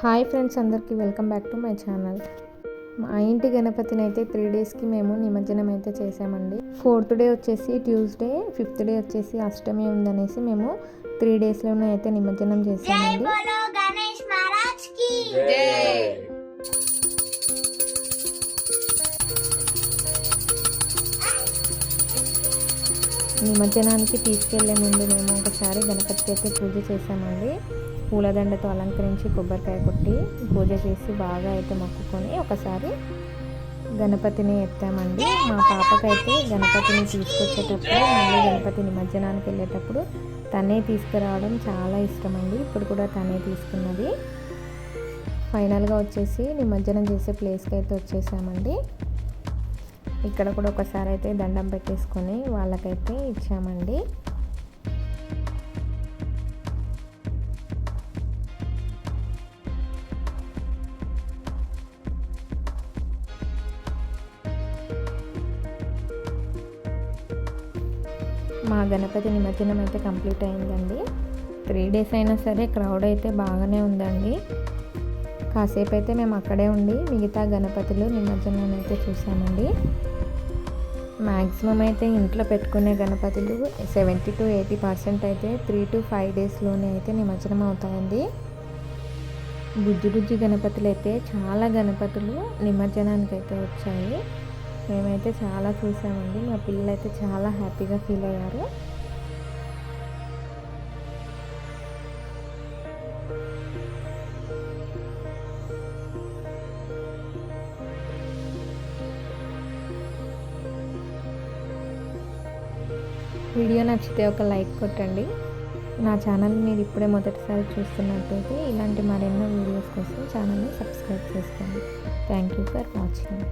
Hi friends, అందరికీ welcome back to my channel. మా ఇంటి గణపతిని అయితే 3 డేస్కి మేము నిమజ్జనం అయితే చేసామండి. 4th డే వచ్చేసి ట్యూస్డే, 5th డే వచ్చేసి అష్టమి ఉందనేసి మేము 3 డేస్లోనే అయితే నిమజ్జనం చేసామండి. నిమజ్జనానికి తీసుకెళ్లే ముందు మేము ఒకసారి గణపతికి అయితే పూజ చేసామండి. పూలదండతో అలంకరించి కొబ్బరికాయ కొట్టి పూజ చేసి బాగా అయితే మొక్కుకొని ఒకసారి గణపతిని ఎత్తామండి. మా పాపకైతే గణపతిని తీసుకొచ్చేటప్పుడు మళ్ళీ గణపతి నిమజ్జనానికి వెళ్ళేటప్పుడు తనే తీసుకురావడం చాలా ఇష్టమండి. ఇప్పుడు కూడా తనే తీసుకున్నది. ఫైనల్గా వచ్చేసి నిమజ్జనం చేసే ప్లేస్కి అయితే వచ్చేసామండి. ఇక్కడ కూడా ఒకసారి అయితే దండం పెట్టేసుకొని వాళ్ళకైతే ఇచ్చామండి. మా గణపతి నిమజ్జనం అయితే కంప్లీట్ అయిందండి. 3 డేస్ అయినా సరే క్రౌడ్ అయితే బాగానే ఉందండి. కాసేపు అయితే మేము అక్కడే ఉండి మిగతా గణపతులు నిమజ్జనం అయితే చూసామండి. మ్యాక్సిమం అయితే ఇంట్లో పెట్టుకునే గణపతులు 70 to 80% అయితే 3 to 5 డేస్లోనే అయితే నిమజ్జనం అవుతాయండి. బుజ్జి గణపతులు అయితే చాలా గణపతులు నిమజ్జనానికి అయితే వచ్చాయి. మేమైతే చాలా చూసామండి. మా పిల్లలు అయితే చాలా హ్యాపీగా ఫీల్ అయ్యారు. వీడియో నచ్చితే ఒక లైక్ కొట్టండి. నా ఛానల్ మీరు ఇప్పుడే మొదటిసారి చూస్తున్నట్టయితే ఇలాంటి మరెన్నో వీడియోస్ కోసం ఛానల్ని సబ్స్క్రైబ్ చేసుకోండి. Thank you for watching.